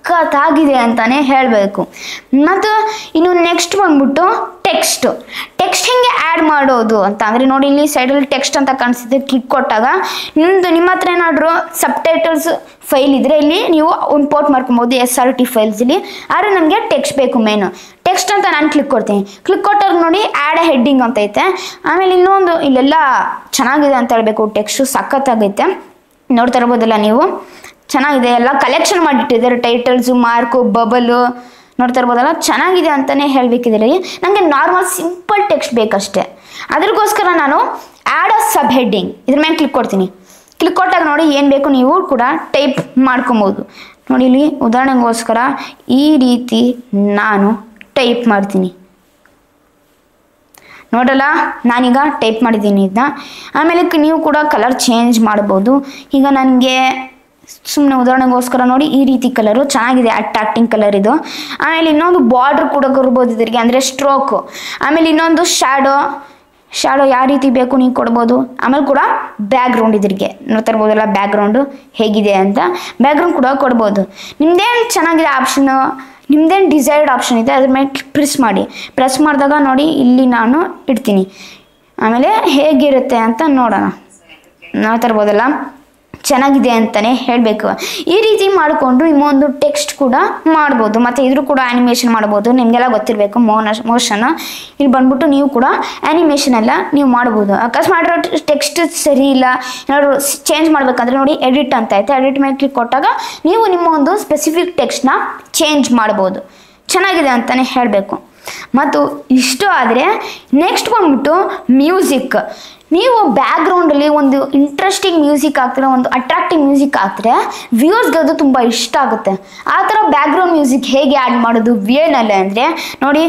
ಸಖತ್ತಾಗಿದೆ ಅಂತಾನೆ ಹೇಳಬೇಕು. ಮತ್ತು ಇನ್ನು ನೆಕ್ಸ್ಟ್ ಬಂದ್ಬಿಟ್ಟು ಟೆಕ್ಸ್ಟ್ ಹೆಂಗೆ ಆ್ಯಡ್ ಮಾಡೋದು ಅಂತ ಅಂದರೆ ನೋಡಿ, ಇಲ್ಲಿ ಸೈಡಲ್ಲಿ ಟೆಕ್ಸ್ಟ್ ಅಂತ ಕಾಣಿಸುತ್ತೆ. ಕ್ಲಿಕ್ ಕೊಟ್ಟಾಗ ನಿಮ್ಮ ಹತ್ರ ಏನಾದರೂ ಸಬ್ಟೈಟಲ್ಸ್ ಫೈಲ್ ಇದ್ದರೆ ಇಲ್ಲಿ ನೀವು ಇಂಪೋರ್ಟ್ ಮಾಡ್ಕೊಬೋದು SRT ಫೈಲ್ಸಲ್ಲಿ. ಆದರೆ ನಮಗೆ ಟೆಕ್ಸ್ಟ್ ಬೇಕು ಮೇನು. ಟೆಕ್ಸ್ಟ್ ಅಂತ ನಾನು ಕ್ಲಿಕ್ ಕೊಡ್ತೀನಿ. ಕ್ಲಿಕ್ ಕೊಟ್ಟಾಗ ನೋಡಿ ಆ್ಯಡ್ ಹೆಡ್ಡಿಂಗ್ ಅಂತ ಐತೆ. ಆಮೇಲೆ ಇನ್ನೊಂದು ಇಲ್ಲೆಲ್ಲ ಚೆನ್ನಾಗಿದೆ ಅಂತ ಹೇಳಬೇಕು. ಟೆಕ್ಸ್ಟು ಸಖತ್ತಾಗೈತೆ, ನೋಡ್ತಾ ಇರ್ಬೋದಲ್ಲ ನೀವು, ಚೆನ್ನಾಗಿದೆ. ಎಲ್ಲ ಕಲೆಕ್ಷನ್ ಮಾಡಿಟ್ಟಿದ್ದಾರೆ, ಟೈಟಲ್ಸು, ಮಾರ್ಕು, ಬಬಲು, ನೋಡ್ತಾ ಇರ್ಬೋದಲ್ಲ, ಚೆನ್ನಾಗಿದೆ ಅಂತಲೇ ಹೇಳಬೇಕಿದ್ರೆ. ನನಗೆ ನಾರ್ಮಲ್ ಸಿಂಪಲ್ ಟೆಕ್ಸ್ಟ್ ಬೇಕಷ್ಟೇ. ಅದ್ರಗೋಸ್ಕರ ನಾನು ಆ್ಯಡ್ ಅ ಸಬ್ ಹೆಡ್ಡಿಂಗ್ ಇದ್ರ ಮೇಲೆ ಕ್ಲಿಕ್ ಕೊಡ್ತೀನಿ. ಕ್ಲಿಕ್ ಕೊಟ್ಟಾಗ ನೋಡಿ ಏನು ಬೇಕು ನೀವು ಕೂಡ ಟೈಪ್ ಮಾಡ್ಕೊಬೋದು. ನೋಡಿ ಇಲ್ಲಿ ಉದಾಹರಣೆಗೋಸ್ಕರ ಈ ರೀತಿ ನಾನು ಟೈಪ್ ಮಾಡ್ತೀನಿ. ನೋಡಲ್ಲ, ನಾನೀಗ ಟೈಪ್ ಮಾಡಿದ್ದೀನಿ ಇದನ್ನ. ಆಮೇಲೆ ನೀವು ಕೂಡ ಕಲರ್ ಚೇಂಜ್ ಮಾಡ್ಬೋದು. ಈಗ ನನಗೆ ಸುಮ್ಮನೆ ಉದಾಹರಣೆಗೋಸ್ಕರ ನೋಡಿ ಈ ರೀತಿ ಕಲರು ಚೆನ್ನಾಗಿದೆ, ಅಟ್ರಾಕ್ಟಿಂಗ್ ಕಲರ್ ಇದು. ಆಮೇಲೆ ಇನ್ನೊಂದು ಬಾರ್ಡ್ರ್ ಕೂಡ ಕೊಡ್ಬೋದು ಇದ್ರಿಗೆ, ಅಂದರೆ ಸ್ಟ್ರೋಕು. ಆಮೇಲೆ ಇನ್ನೊಂದು ಶ್ಯಾಡೋ ಯಾವ ರೀತಿ ಬೇಕು ನೀವು ಕೊಡ್ಬೋದು. ಆಮೇಲೆ ಕೂಡ ಬ್ಯಾಕ್ಗ್ರೌಂಡ್ ಇದ್ರಿಗೆ ನೋಡ್ತಾ ಇರ್ಬೋದಲ್ಲ ಬ್ಯಾಕ್ಗ್ರೌಂಡು ಹೇಗಿದೆ ಅಂತ, ಬ್ಯಾಕ್ಗ್ರೌಂಡ್ ಕೂಡ ಕೊಡ್ಬೋದು. ನಿಮ್ದೇನು ಚೆನ್ನಾಗಿದೆ ಆಪ್ಷನ್ನು, ನಿಮ್ದೇನು ಡಿಸೈರ್ಡ್ ಆಪ್ಷನ್ ಇದೆ ಅದ್ರ ಮೇಲೆ ಪ್ರೆಸ್ ಮಾಡಿ. ಪ್ರೆಸ್ ಮಾಡಿದಾಗ ನೋಡಿ ಇಲ್ಲಿ ನಾನು ಇಡ್ತೀನಿ. ಆಮೇಲೆ ಹೇಗಿರುತ್ತೆ ಅಂತ ನೋಡೋಣ. ನೋಡ್ತಾ ಇರ್ಬೋದಲ್ಲ, ಚೆನ್ನಾಗಿದೆ ಅಂತಲೇ ಹೇಳಬೇಕು. ಈ ರೀತಿ ಮಾಡಿಕೊಂಡು ನಿಮ್ಮೊಂದು ಟೆಕ್ಸ್ಟ್ ಕೂಡ ಮಾಡ್ಬೋದು. ಮತ್ತು ಇದ್ರ ಕೂಡ ಆ್ಯನಿಮೇಷನ್ ಮಾಡ್ಬೋದು. ನಿಮಗೆಲ್ಲ ಗೊತ್ತಿರಬೇಕು ಮೋಷನ್. ಇಲ್ಲಿ ಬಂದ್ಬಿಟ್ಟು ನೀವು ಕೂಡ ಆ್ಯನಿಮೇಷನ್ ಎಲ್ಲ ನೀವು ಮಾಡ್ಬೋದು. ಅಕಸ್ಮಾತ್ ಟೆಕ್ಸ್ಟ್ ಸರಿ ಇಲ್ಲ, ಏನಾದ್ರು ಚೇಂಜ್ ಮಾಡಬೇಕಂದ್ರೆ ನೋಡಿ ಎಡಿಟ್ ಅಂತ ಐತೆ. ಎಡಿಟ್ ಮೇಲೆ ಕ್ಲಿಕ್ ಕೊಟ್ಟಾಗ ನೀವು ನಿಮ್ಮ ಒಂದು ಸ್ಪೆಸಿಫಿಕ್ ಟೆಕ್ಸ್ಟ್ನ ಚೇಂಜ್ ಮಾಡ್ಬೋದು. ಚೆನ್ನಾಗಿದೆ ಅಂತಲೇ ಹೇಳಬೇಕು. ಮತ್ತು ಇಷ್ಟು ಆದರೆ ನೆಕ್ಸ್ಟ್ ಬಂದ್ಬಿಟ್ಟು ಮ್ಯೂಸಿಕ್. ನೀವು ಬ್ಯಾಕ್ಗ್ರೌಂಡಲ್ಲಿ ಒಂದು ಇಂಟ್ರೆಸ್ಟಿಂಗ್ ಮ್ಯೂಸಿಕ್ ಹಾಕ್ತಾರೆ, ಒಂದು ಅಟ್ರಾಕ್ಟಿಂಗ್ ಮ್ಯೂಸಿಕ್ ಹಾಕ್ತಾರೆ, ವ್ಯೂವರ್ಸ್ಗೆ ಅದು ತುಂಬ ಇಷ್ಟ ಆಗುತ್ತೆ. ಆ ಥರ ಬ್ಯಾಕ್ಗ್ರೌಂಡ್ ಮ್ಯೂಸಿಕ್ ಹೇಗೆ ಆ್ಯಡ್ ಮಾಡೋದು ವಿಯರ್ನಲ್ಲಿ ಅಂದರೆ ನೋಡಿ,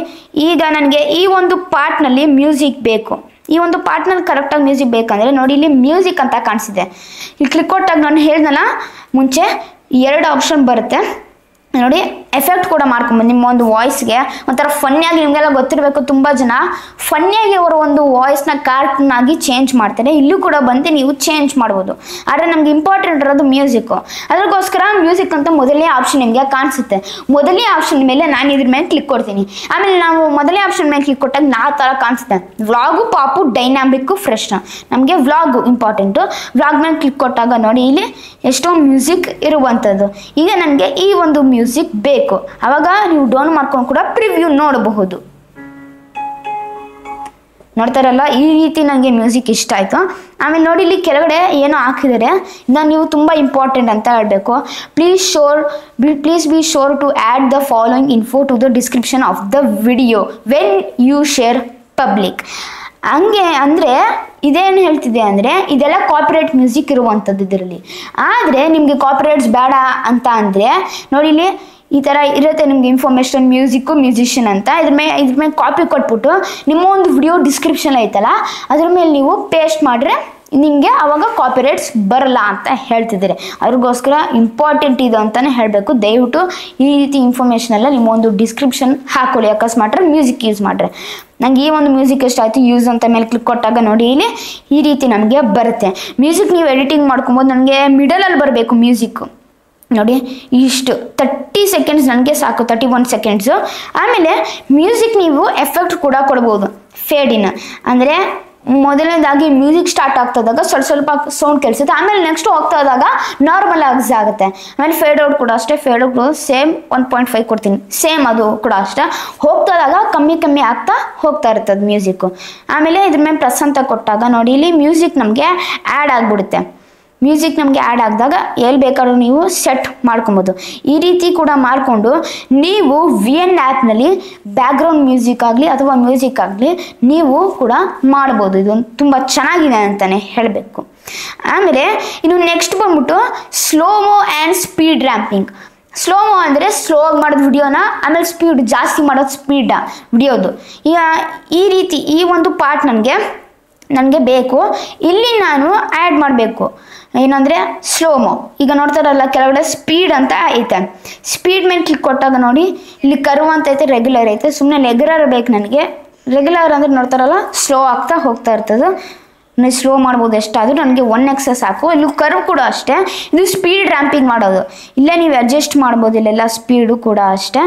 ಈಗ ನನಗೆ ಈ ಒಂದು ಪಾರ್ಟ್ನಲ್ಲಿ ಮ್ಯೂಸಿಕ್ ಬೇಕು. ಈ ಒಂದು ಪಾರ್ಟ್ನಲ್ಲಿ ಕರೆಕ್ಟಾಗಿ ಮ್ಯೂಸಿಕ್ ಬೇಕಂದರೆ ನೋಡಿ ಇಲ್ಲಿ ಮ್ಯೂಸಿಕ್ ಅಂತ ಕಾಣಿಸಿದೆ. ಇಲ್ಲಿ ಕ್ಲಿಕ್ ಕೊಟ್ಟಾಗ ನಾನು ಹೇಳ್ದಲ್ಲ ಮುಂಚೆ 2 ಆಪ್ಷನ್ ಬರುತ್ತೆ ನೋಡಿ. ಎಫೆಕ್ಟ್ ಕೂಡ ಮಾಡ್ಕೊಬೋದು ನಿಮ್ಮ ಒಂದು ವಾಯ್ಸ್ಗೆ. ಒಂಥರ ಫನ್ನಿಯಾಗಿ, ನಿಮಗೆಲ್ಲ ಗೊತ್ತಿರಬೇಕು, ತುಂಬ ಜನ ಫನ್ನಿಯಾಗಿ ಅವರ ಒಂದು ವಾಯ್ಸ್ನ ಕಾರ್ಟೂನ್ ಆಗಿ ಚೇಂಜ್ ಮಾಡ್ತಾರೆ. ಇಲ್ಲೂ ಕೂಡ ಬಂದು ನೀವು ಚೇಂಜ್ ಮಾಡ್ಬೋದು. ಆದರೆ ನಮ್ಗೆ ಇಂಪಾರ್ಟೆಂಟ್ ಇರೋದು ಮ್ಯೂಸಿಕ್ಕು. ಅದಕ್ಕೋಸ್ಕರ ಮ್ಯೂಸಿಕ್ ಅಂತ ಮೊದಲನೇ ಆಪ್ಷನ್ ನಿಮಗೆ ಕಾಣಿಸುತ್ತೆ. ಮೊದಲನೇ ಆಪ್ಷನ್ ಮೇಲೆ ನಾನು ಇದ್ರ ಮೇಲೆ ಕ್ಲಿಕ್ ಕೊಡ್ತೀನಿ. ಆಮೇಲೆ ನಾವು ಮೊದಲನೇ ಆಪ್ಷನ್ ಮೇಲೆ ಕ್ಲಿಕ್ ಕೊಟ್ಟಾಗ ಥರ ಕಾಣಿಸುತ್ತೆ ವ್ಲಾಗು, ಪಾಪು, ಡೈನಾಮಿಕ್ಕು, ಫ್ರೆಶ್. ನಮಗೆ ವ್ಲಾಗು ಇಂಪಾರ್ಟೆಂಟು. ವ್ಲಾಗ್ ಮೇಲೆ ಕ್ಲಿಕ್ ಕೊಟ್ಟಾಗ ನೋಡಿ ಇಲ್ಲಿ ಎಷ್ಟೋ ಮ್ಯೂಸಿಕ್ ಇರುವಂಥದ್ದು. ಈಗ ನನಗೆ ಈ ಒಂದು ಮ್ಯೂಸಿಕ್ ಬೇಕು. ಅವಾಗ ನೀವು ಡೌನ್ ಮಾಡ್ಕೊಂಡು ಕೂಡ ಪ್ರಿವ್ಯೂ ನೋಡಬಹುದು. ನೋಡ್ತಾರಲ್ಲ, ಈ ರೀತಿ ನನಗೆ ಮ್ಯೂಸಿಕ್ ಇಷ್ಟ ಆಯಿತು. ಆಮೇಲೆ ನೋಡಿ ಇಲ್ಲಿ ಕೆಳಗಡೆ ಏನೋ ಹಾಕಿದ್ದಾರೆ, ಇದನ್ನು ನೀವು ತುಂಬ ಇಂಪಾರ್ಟೆಂಟ್ ಅಂತ ಹೇಳಬೇಕು. Please be sure to add the following info to the description of the video when you share public. ಹಂಗೆ ಅಂದರೆ ಇದೇನು ಹೇಳ್ತಿದೆ ಅಂದರೆ ಇದೆಲ್ಲ ಕಾಪಿರೈಟ್ ಮ್ಯೂಸಿಕ್ ಇರುವಂಥದ್ದು ಇದರಲ್ಲಿ. ಆದರೆ ನಿಮಗೆ ಕಾಪಿರೈಟ್ಸ್ ಬೇಡ ಅಂತ ಅಂದರೆ ನೋಡಿ ಇಲ್ಲಿ ಈ ಥರ ಇರುತ್ತೆ ನಿಮಗೆ ಇನ್ಫಾರ್ಮೇಷನ್, ಮ್ಯೂಸಿಷಿಯನ್ ಅಂತ. ಇದ್ರ ಮೇಲೆ ಕಾಪಿ ಕೊಟ್ಬಿಟ್ಟು ನಿಮ್ಮ ಒಂದು ವಿಡಿಯೋ ಡಿಸ್ಕ್ರಿಪ್ಷನ್ ಐತಲ್ಲ ಅದ್ರ ಮೇಲೆ ನೀವು ಪೇಸ್ಟ್ ಮಾಡಿದ್ರೆ ನಿಮಗೆ ಆವಾಗ ಕಾಪಿರೈಟ್ಸ್ ಬರಲ್ಲ ಅಂತ ಹೇಳ್ತಿದ್ದಾರೆ. ಅವ್ರಿಗೋಸ್ಕರ ಇಂಪಾರ್ಟೆಂಟ್ ಇದು ಅಂತಲೇ ಹೇಳಬೇಕು. ದಯವಿಟ್ಟು ಈ ರೀತಿ ಇನ್ಫಾರ್ಮೇಷನ್ ಎಲ್ಲ ನಿಮ್ಮ ಒಂದು ಡಿಸ್ಕ್ರಿಪ್ಷನ್ ಹಾಕೊಳ್ಳಿ. ಅಕಸ್ಮಾತ್ ಮ್ಯೂಸಿಕ್ ಯೂಸ್ ಮಾಡಿದ್ರೆ. ನನಗೆ ಈ ಒಂದು ಮ್ಯೂಸಿಕ್ ಎಷ್ಟು ಆಯಿತು, ಯೂಸ್ ಅಂತ ಮೇಲೆ ಕ್ಲಿಕ್ ಕೊಟ್ಟಾಗ ನೋಡಿ ಇಲ್ಲಿ ಈ ರೀತಿ ನಮಗೆ ಬರುತ್ತೆ. ಮ್ಯೂಸಿಕ್ ನೀವು ಎಡಿಟಿಂಗ್ ಮಾಡ್ಕೊಬೋದು. ನನಗೆ ಮಿಡಲಲ್ಲಿ ಬರಬೇಕು ಮ್ಯೂಸಿಕ್ಕು. ನೋಡಿ ಇಷ್ಟು 30 ಸೆಕೆಂಡ್ಸ್ ನನಗೆ ಸಾಕು, 31 ಸೆಕೆಂಡ್ಸು. ಆಮೇಲೆ ಮ್ಯೂಸಿಕ್ ನೀವು ಎಫೆಕ್ಟ್ ಕೂಡ ಕೊಡ್ಬೋದು. ಫೇಡಿನ ಅಂದರೆ ಮೊದಲನೇದಾಗಿ ಮ್ಯೂಸಿಕ್ ಸ್ಟಾರ್ಟ್ ಆಗ್ತದಾಗ ಸ್ವಲ್ಪ ಸೌಂಡ್ ಕೇಳಿಸುತ್ತೆ. ಆಮೇಲೆ ನೆಕ್ಸ್ಟ್ ಹೋಗ್ತಾ ಹೋದಾಗ ನಾರ್ಮಲ್ ಆಗುತ್ತೆ. ಆಮೇಲೆ ಫೇಡ್ ಔಟ್ ಕೂಡ ಅಷ್ಟೇ. ಫೇಡ್ ಔಟ್ ಸೇಮ್ 1.5 ಕೊಡ್ತೀನಿ. ಸೇಮ್ ಅದು ಕೂಡ ಅಷ್ಟೇ. ಹೋಗ್ತಾದಾಗ ಕಮ್ಮಿ ಆಗ್ತಾ ಹೋಗ್ತಾ ಇರ್ತದೆ ಮ್ಯೂಸಿಕ್ಕು. ಆಮೇಲೆ ಇದ್ರ ಮೇಲೆ ಪ್ಲಸ್ ಅಂತ ಕೊಟ್ಟಾಗ ನೋಡಿ ಇಲ್ಲಿ ಮ್ಯೂಸಿಕ್ ನಮಗೆ ಆ್ಯಡ್ ಆಗಿಬಿಡುತ್ತೆ. ಮ್ಯೂಸಿಕ್ ನಮಗೆ ಆ್ಯಡ್ ಆಗಿದಾಗ ಎಲ್ಲಿ ಬೇಕಾದ್ರೂ ನೀವು ಸೆಟ್ ಮಾಡ್ಕೊಬೋದು. ಈ ರೀತಿ ಕೂಡ ಮಾಡಿಕೊಂಡು ನೀವು VN ಆ್ಯಪ್ನಲ್ಲಿ ಬ್ಯಾಕ್ಗ್ರೌಂಡ್ ಮ್ಯೂಸಿಕ್ ಆಗಲಿ ಅಥವಾ ಮ್ಯೂಸಿಕ್ ಆಗಲಿ ನೀವು ಕೂಡ ಮಾಡ್ಬೋದು. ಇದು ತುಂಬ ಚೆನ್ನಾಗಿದೆ ಅಂತಲೇ ಹೇಳಬೇಕು. ಆಮೇಲೆ ಇನ್ನು ನೆಕ್ಸ್ಟ್ ಬಂದ್ಬಿಟ್ಟು ಸ್ಲೋಮೋ ಆ್ಯಂಡ್ ಸ್ಪೀಡ್ ರ್ಯಾಂಪಿಂಗ್. ಸ್ಲೋಮೋ ಅಂದರೆ ಸ್ಲೋ ಆಗಿ ಮಾಡೋದು ವಿಡಿಯೋನ, ಆಮೇಲೆ ಸ್ಪೀಡ್ ಜಾಸ್ತಿ ಮಾಡೋದು ಸ್ಪೀಡ ವಿಡಿಯೋದು. ಈಗ ಈ ರೀತಿ ಈ ಒಂದು ಪಾರ್ಟ್ ನನಗೆ ಬೇಕು. ಇಲ್ಲಿ ನಾನು ಆ್ಯಡ್ ಮಾಡಬೇಕು ಏನಂದರೆ ಸ್ಲೋಮೋ. ಈಗ ನೋಡ್ತಾರಲ್ಲ ಕೆಳಗಡೆ ಸ್ಪೀಡ್ ಅಂತ ಐತೆ. ಸ್ಪೀಡ್ ಮೇಲೆ ಕ್ಲಿಕ್ ಕೊಟ್ಟಾಗ ನೋಡಿ ಇಲ್ಲಿ ಕರ್ವ್ ಅಂತ ಐತೆ, ರೆಗ್ಯುಲರ್ ಐತೆ. ಸುಮ್ಮನೆ ರೆಗ್ಯುಲರ್ ಬೇಕು ನನಗೆ. ರೆಗ್ಯುಲರ್ ಅಂದರೆ ನೋಡ್ತಾರಲ್ಲ ಸ್ಲೋ ಆಗ್ತಾ ಹೋಗ್ತಾ ಇರ್ತದೆ. ಸ್ಲೋ ಮಾಡ್ಬೋದು, ಎಷ್ಟಾದರೂ ನನಗೆ 1x ಸಾಕು. ಇಲ್ಲಿ ಕರ್ವ್ ಕೂಡ ಅಷ್ಟೇ, ಇದು ಸ್ಪೀಡ್ ರ್ಯಾಂಪಿಂಗ್ ಮಾಡೋದು. ಇಲ್ಲೇ ನೀವು ಅಡ್ಜಸ್ಟ್ ಮಾಡ್ಬೋದು, ಇಲ್ಲೆಲ್ಲ ಸ್ಪೀಡು ಕೂಡ ಅಷ್ಟೇ.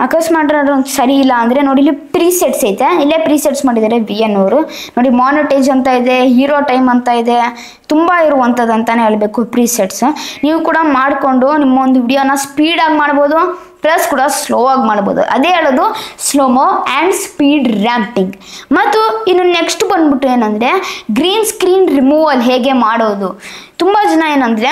ಅಕಸ್ಮಾತ್ ಸರಿ ಇಲ್ಲ ಅಂದರೆ ನೋಡಿ ಇಲ್ಲಿ ಪ್ರೀಸೆಟ್ಸ್ ಐತೆ, ಇಲ್ಲೇ ಪ್ರೀಸೆಟ್ಸ್ ಮಾಡಿದ್ದಾರೆ VN ಅವರು. ನೋಡಿ ಮಾನಿಟೈಸ್ ಅಂತ ಇದೆ, ಹೀರೋ ಟೈಮ್ ಅಂತ ಇದೆ, ತುಂಬ ಇರುವಂಥದ್ದು ಅಂತಲೇ ಹೇಳಬೇಕು ಪ್ರೀಸೆಟ್ಸ್. ನೀವು ಕೂಡ ಮಾಡಿಕೊಂಡು ನಿಮ್ಮ ಒಂದು ವಿಡಿಯೋನ ಸ್ಪೀಡಾಗಿ ಮಾಡ್ಬೋದು, ಪ್ಲಸ್ ಕೂಡ ಸ್ಲೋ ಆಗಿ ಮಾಡ್ಬೋದು. ಅದೇ ಹೇಳೋದು ಸ್ಲೋಮೋ ಆ್ಯಂಡ್ ಸ್ಪೀಡ್ ರ್ಯಾಂಪಿಂಗ್. ಮತ್ತು ಇನ್ನು ನೆಕ್ಸ್ಟ್ ಬಂದ್ಬಿಟ್ಟು ಏನಂದರೆ ಗ್ರೀನ್ ಸ್ಕ್ರೀನ್ ರಿಮೂವಲ್ ಹೇಗೆ ಮಾಡೋದು. ತುಂಬ ಜನ ಏನಂದರೆ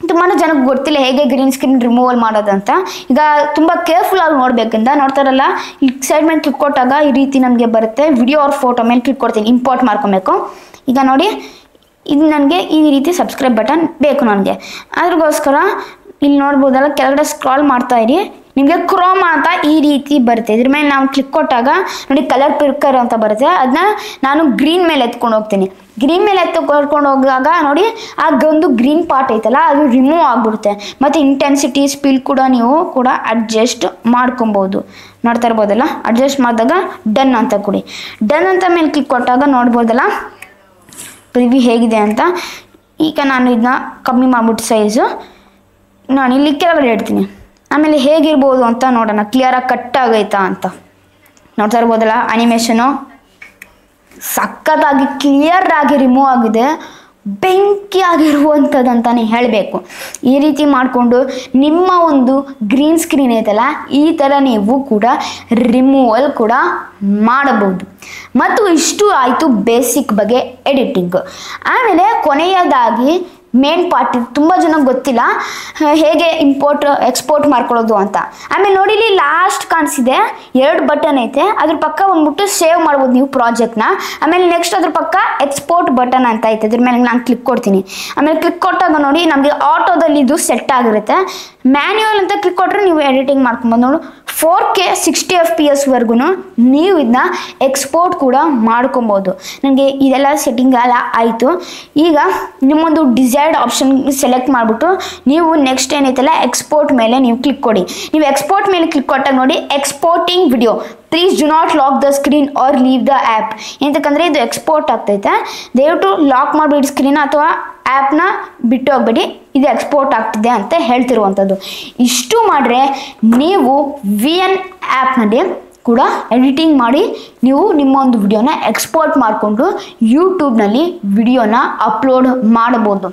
ತುಂಬಾ ಜನಕ್ಕೆ ಗೊತ್ತಿಲ್ಲ ಹೇಗೆ ಗ್ರೀನ್ ಸ್ಕ್ರೀನ್ ರಿಮೂವಲ್ ಮಾಡೋದಂತ. ಈಗ ತುಂಬ ಕೇರ್ಫುಲ್ ಆಗಿ ನೋಡ್ಬೇಕಂತ ನೋಡ್ತಾರಲ್ಲ, ಇಲ್ಲಿ ಸೈಡ್ ಮೇಲೆ ಕ್ಲಿಕ್ ಕೊಟ್ಟಾಗ ಈ ರೀತಿ ನಮಗೆ ಬರುತ್ತೆ. ವಿಡಿಯೋ ಆರ್ ಫೋಟೋ ಮೇಲೆ ಕ್ಲಿಕ್ ಕೊಡ್ತೀನಿ, ಇಂಪೋರ್ಟ್ ಮಾಡ್ಕೊಬೇಕು. ಈಗ ನೋಡಿ ಇದು ನನಗೆ ಈ ರೀತಿ ಸಬ್ಸ್ಕ್ರೈಬ್ ಬಟನ್ ಬೇಕು ನನಗೆ, ಅದ್ರಗೋಸ್ಕರ ಇಲ್ಲಿ ನೋಡ್ಬೋದಲ್ಲ ಕೆಳಗಡೆ ಸ್ಕ್ರಾಲ್ ಮಾಡ್ತಾ ಇರಿ, ನಿಮಗೆ ಕ್ರೋಮ್ ಅಂತ ಈ ರೀತಿ ಬರುತ್ತೆ. ಇದ್ರ ಮೇಲೆ ನಾವು ಕ್ಲಿಕ್ ಕೊಟ್ಟಾಗ ನೋಡಿ ಕಲರ್ ಪಿಕ್ಕರ್ ಅಂತ ಬರುತ್ತೆ, ಅದನ್ನ ನಾನು ಗ್ರೀನ್ ಮೇಲೆ ಎತ್ಕೊಂಡು ಹೋಗ್ತೀನಿ. ಗ್ರೀನ್ ಮೇಲೆ ಕರ್ಕೊಂಡು ಹೋದಾಗ ನೋಡಿ ಒಂದು ಗ್ರೀನ್ ಪಾರ್ಟ್ ಐತಲ್ಲ ಅದು ರಿಮೂವ್ ಆಗಿಬಿಡುತ್ತೆ. ಮತ್ತು ಇಂಟೆನ್ಸಿಟಿ ಸ್ಪೀಡ್ ಕೂಡ ನೀವು ಕೂಡ ಅಡ್ಜಸ್ಟ್ ಮಾಡ್ಕೊಬೋದು. ನೋಡ್ತಾ ಇರ್ಬೋದಲ್ಲ, ಅಡ್ಜಸ್ಟ್ ಮಾಡಿದಾಗ ಡನ್ ಅಂತ ಕೊಡಿ. ಡನ್ ಅಂತ ಮೇಲೆ ಕ್ಲಿಕ್ ಕೊಟ್ಟಾಗ ನೋಡ್ಬೋದಲ್ಲ ಪ್ರಿವ್ಯೂ ಹೇಗಿದೆ ಅಂತ. ಈಗ ನಾನು ಇದನ್ನ ಕಮ್ಮಿ ಮಾಡ್ಬಿಟ್ಟು ಸೈಜು ನಾನು ಇಲ್ಲಿ ಕೆಳಗಡೆ ಇಡ್ತೀನಿ. ಆಮೇಲೆ ಹೇಗಿರ್ಬೋದು ಅಂತ ನೋಡೋಣ, ಕ್ಲಿಯರಾಗಿ ಕಟ್ ಆಗೈತಾ ಅಂತ. ನೋಡ್ತಾ ಇರ್ಬೋದಲ್ಲ ಅನಿಮೇಷನು ಸಖತ್ತಾಗಿ ಕ್ಲಿಯರ್ ಆಗಿ ರಿಮೂವ್ ಆಗಿದೆ, ಬೆಂಕಿ ಆಗಿರುವಂಥದ್ದು ಅಂತಲೇ ಹೇಳಬೇಕು. ಈ ರೀತಿ ಮಾಡಿಕೊಂಡು ನಿಮ್ಮ ಒಂದು ಗ್ರೀನ್ ಸ್ಕ್ರೀನ್ ಐತಲ್ಲ ಈ ಥರ ನೀವು ಕೂಡ ರಿಮೂವಲ್ ಕೂಡ ಮಾಡಬಹುದು. ಮತ್ತು ಇಷ್ಟು ಆಯಿತು ಬೇಸಿಕ್ ಬಗ್ಗೆ ಎಡಿಟಿಂಗ್. ಆಮೇಲೆ ಕೊನೆಯದಾಗಿ ಮೇನ್ ಪಾರ್ಟ್, ತುಂಬ ಜನಕ್ಕೆ ಗೊತ್ತಿಲ್ಲ ಹೇಗೆ ಎಕ್ಸ್ಪೋರ್ಟ್ ಮಾಡ್ಕೊಳ್ಳೋದು ಅಂತ. ಆಮೇಲೆ ನೋಡಿ ಇಲ್ಲಿ ಲಾಸ್ಟ್ ಕಾಣಿಸಿದೆ 2 ಬಟನ್ ಐತೆ, ಅದ್ರ ಪಕ್ಕ ಬಂದ್ಬಿಟ್ಟು ಸೇವ್ ಮಾಡ್ಬೋದು ನೀವು ಪ್ರಾಜೆಕ್ಟ್ನ. ಆಮೇಲೆ ನೆಕ್ಸ್ಟ್ ಅದ್ರ ಪಕ್ಕ ಎಕ್ಸ್ಪೋರ್ಟ್ ಬಟನ್ ಅಂತ ಐತೆ, ಅದ್ರ ಮೇಲೆ ನಾನು ಕ್ಲಿಕ್ ಕೊಡ್ತೀನಿ. ಆಮೇಲೆ ಕ್ಲಿಕ್ ಕೊಟ್ಟಾಗ ನೋಡಿ ನಮಗೆ ಆಟೋದಲ್ಲಿ ಇದು ಸೆಟ್ ಆಗಿರುತ್ತೆ. ಮ್ಯಾನ್ಯುವಲ್ ಅಂತ ಕ್ಲಿಕ್ ಕೊಟ್ಟರೆ ನೀವು ಎಡಿಟಿಂಗ್ ಮಾಡ್ಕೊಬೋದು. ನೋಡು 4K 60 FPS ವರ್ಗು ನೀವು ಇದನ್ನ ಎಕ್ಸ್ಪೋರ್ಟ್ ಕೂಡ ಮಾಡ್ಕೊಬೋದು. ನನಗೆ ಇದೆಲ್ಲ ಸೆಟ್ಟಿಂಗ್ ಎಲ್ಲ ಆಯಿತು. ಈಗ ನಿಮ್ಮೊಂದು ಡಿಸೈರ್ಡ್ ಆಪ್ಷನ್ ಸೆಲೆಕ್ಟ್ ಮಾಡಿಬಿಟ್ಟು ನೀವು ನೆಕ್ಸ್ಟ್ ಏನೈತಲ್ಲ ಎಕ್ಸ್ಪೋರ್ಟ್ ಮೇಲೆ ನೀವು ಕ್ಲಿಕ್ ಕೊಡಿ. ನೀವು ಎಕ್ಸ್ಪೋರ್ಟ್ ಮೇಲೆ ಕ್ಲಿಕ್ ಕೊಟ್ಟಾಗ ನೋಡಿ exporting video, please do not lock the screen or leave the app. ಎಂತಕ್ಕಂದರೆ ಇದು ಎಕ್ಸ್ಪೋರ್ಟ್ ಆಗ್ತೈತೆ, ದಯವಿಟ್ಟು ಲಾಕ್ ಮಾಡಿಬಿಡಿ ಸ್ಕ್ರೀನ್ ಅಥವಾ ಆ್ಯಪ್ನ ಬಿಟ್ಟು ಹೋಗ್ಬೇಡಿ, ಇದು ಎಕ್ಸ್ಪೋರ್ಟ್ ಆಗ್ತಿದೆ ಅಂತ ಹೇಳ್ತಿರುವಂಥದ್ದು. ಇಷ್ಟು ಮಾಡಿದ್ರೆ ನೀವು VN ಆ್ಯಪ್ನಲ್ಲಿ ಕೂಡ ಎಡಿಟಿಂಗ್ ಮಾಡಿ ನೀವು ನಿಮ್ಮ ಒಂದು ವಿಡಿಯೋನ ಎಕ್ಸ್ಪೋರ್ಟ್ ಮಾಡಿಕೊಂಡು ಯೂಟ್ಯೂಬ್ನಲ್ಲಿ ವಿಡಿಯೋನ ಅಪ್ಲೋಡ್ ಮಾಡ್ಬೋದು.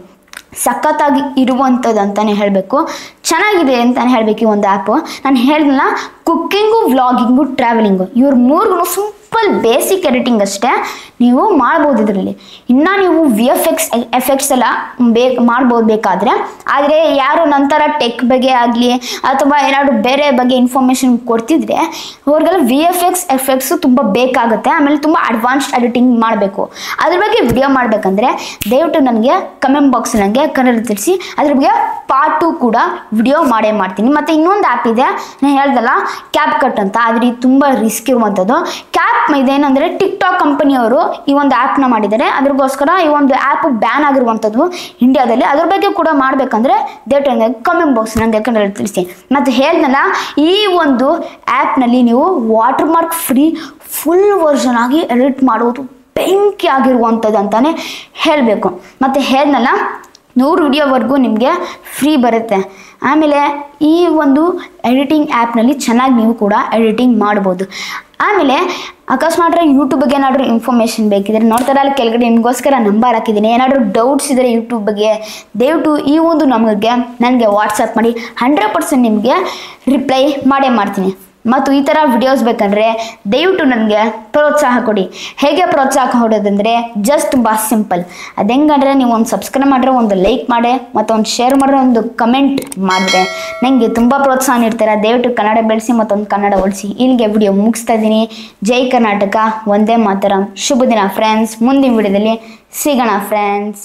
ಸಖತ್ತಾಗಿ ಇರುವಂಥದ್ದು ಅಂತಲೇ ಹೇಳಬೇಕು, ಚೆನ್ನಾಗಿದೆ ಅಂತಲೇ ಹೇಳಬೇಕು ಈ ಒಂದು ಆ್ಯಪು. ನಾನು ಹೇಳಿದ್ನಲ್ಲ ಕುಕ್ಕಿಂಗು, ವ್ಲಾಗಿಂಗು, ಟ್ರಾವೆಲಿಂಗು ಇವ್ರು 3 ಸಿಂಪಲ್ ಬೇಸಿಕ್ ಎಡಿಟಿಂಗ್ ಅಷ್ಟೇ ನೀವು ಮಾಡ್ಬೋದು ಇದರಲ್ಲಿ. ಇನ್ನು ನೀವು ಎಫೆಕ್ಟ್ಸ್ ಎಲ್ಲ ಮಾಡ್ಬೋದು ಬೇಕಾದರೆ. ಆದರೆ ಯಾರು ನಂತರ ಟೆಕ್ ಬಗ್ಗೆ ಆಗಲಿ ಅಥವಾ ಏನಾದರೂ ಬೇರೆ ಬಗ್ಗೆ ಇನ್ಫಾರ್ಮೇಷನ್ ಕೊಡ್ತಿದ್ರೆ ಅವ್ರಿಗೆಲ್ಲ ಎಫೆಕ್ಟ್ಸು ತುಂಬ ಬೇಕಾಗುತ್ತೆ. ಆಮೇಲೆ ತುಂಬ ಅಡ್ವಾನ್ಸ್ಡ್ ಎಡಿಟಿಂಗ್ ಮಾಡಬೇಕು. ಅದ್ರ ಬಗ್ಗೆ ವಿಡಿಯೋ ಮಾಡಬೇಕಂದ್ರೆ ದಯವಿಟ್ಟು ನನಗೆ ಕಮೆಂಟ್ ಬಾಕ್ಸ್ ನನಗೆ ಕನ್ನಡ ತಿಳಿಸಿ, ಅದ್ರ ಬಗ್ಗೆ ಪಾರ್ಟ್ 2 ಕೂಡ ವಿಡಿಯೋ ಮಾಡ್ತೀನಿ. ಮತ್ತು ಇನ್ನೊಂದು ಆ್ಯಪ್ ಇದೆ, ನಾನು ಹೇಳ್ದಲ್ಲ ಕ್ಯಾಪ್ ಕಟ್ ಅಂತ, ಆದರೆ ಇದು ತುಂಬ ರಿಸ್ಕ್ ಇರುವಂಥದ್ದು. ಕ್ಯಾಪ್ ಇದೇನಂದರೆ ಟಿಕ್ಟಾಕ್ ಕಂಪನಿಯವರು ಈ ಒಂದು ಆ್ಯಪ್ನ ಮಾಡಿದ್ದಾರೆ, ಅದ್ರಗೋಸ್ಕರ ಈ ಒಂದು ಆ್ಯಪ್ ಬ್ಯಾನ್ ಆಗಿರುವಂಥದ್ದು ಇಂಡಿಯಾದಲ್ಲಿ. ಅದ್ರ ಬಗ್ಗೆ ಕೂಡ ಮಾಡಬೇಕಂದ್ರೆ ದಯವಿಟ್ಟು ಕಮೆಂಟ್ ಬಾಕ್ಸ್ ನನಗೆ ಕನ್ನಡ ತಿಳಿಸಿ. ಮತ್ತು ಹೇಳ್ದಲ್ಲ ಈ ಒಂದು ಆ್ಯಪ್ನಲ್ಲಿ ನೀವು water mark free full version ಆಗಿ ಎಡಿಟ್ ಮಾಡೋದು ಬೆಂಕಿ ಆಗಿರುವಂಥದ್ದು ಅಂತಲೇ ಹೇಳಬೇಕು. ಮತ್ತು ಹೇಳ್ದಲ್ಲ 100 ವಿಡಿಯೋವರೆಗೂ ನಿಮಗೆ ಫ್ರೀ ಬರುತ್ತೆ. ಆಮೇಲೆ ಈ ಒಂದು ಎಡಿಟಿಂಗ್ ಆ್ಯಪ್ನಲ್ಲಿ ಚೆನ್ನಾಗಿ ನೀವು ಕೂಡ ಎಡಿಟಿಂಗ್ ಮಾಡ್ಬೋದು. ಆಮೇಲೆ ಅಕಸ್ಮಾತ್ ಯೂಟ್ಯೂಬ್ಗೆ ಏನಾದರೂ ಇನ್ಫಾರ್ಮೇಷನ್ ಬೇಕಿದ್ರೆ ನೋಡ್ತಾರೆ ಅಲ್ಲಿ ಕೆಳಗಡೆ ನಿಮಗೋಸ್ಕರ ನಂಬರ್ ಹಾಕಿದ್ದೀನಿ. ಏನಾದರೂ ಡೌಟ್ಸ್ ಇದ್ದರೆ ಯೂಟ್ಯೂಬ್ ಬಗ್ಗೆ ದಯವಿಟ್ಟು ಈ ಒಂದು ನನಗೆ ವಾಟ್ಸಪ್ ಮಾಡಿ, 100% ನಿಮಗೆ ರಿಪ್ಲೈ ಮಾಡ್ತೀನಿ. ಮತ್ತು ಈ ಥರ ವಿಡಿಯೋಸ್ ಬೇಕಂದರೆ ದಯವಿಟ್ಟು ನನಗೆ ಪ್ರೋತ್ಸಾಹ ಕೊಡಿ. ಹೇಗೆ ಪ್ರೋತ್ಸಾಹ ಕೊಡೋದಂದರೆ ಜಸ್ಟ್ ತುಂಬ ಸಿಂಪಲ್. ಅದು ಹೆಂಗಂದರೆ ನೀವು ಒಂದು ಸಬ್ಸ್ಕ್ರೈಬ್ ಮಾಡಿದ್ರೆ, ಒಂದು ಲೈಕ್ ಮಾಡಿ, ಮತ್ತು ಒಂದು ಶೇರ್ ಮಾಡಿದ್ರೆ, ಒಂದು ಕಮೆಂಟ್ ಮಾಡಿದ್ರೆ ನನಗೆ ತುಂಬ ಪ್ರೋತ್ಸಾಹ ನೀಡ್ತಾರೆ. ದಯವಿಟ್ಟು ಕನ್ನಡ ಬೆಳೆಸಿ ಮತ್ತೊಂದು ಕನ್ನಡ ಉಳಿಸಿ. ಇಲ್ಲಿಗೆ ವಿಡಿಯೋ ಮುಗಿಸ್ತಾ ಇದ್ದೀನಿ. ಜೈ ಕರ್ನಾಟಕ, ಒಂದೇ ಮಾತರಂ. ಶುಭ ದಿನ ಫ್ರೆಂಡ್ಸ್. ಮುಂದಿನ ವಿಡಿಯೋದಲ್ಲಿ ಸಿಗೋಣ ಫ್ರೆಂಡ್ಸ್.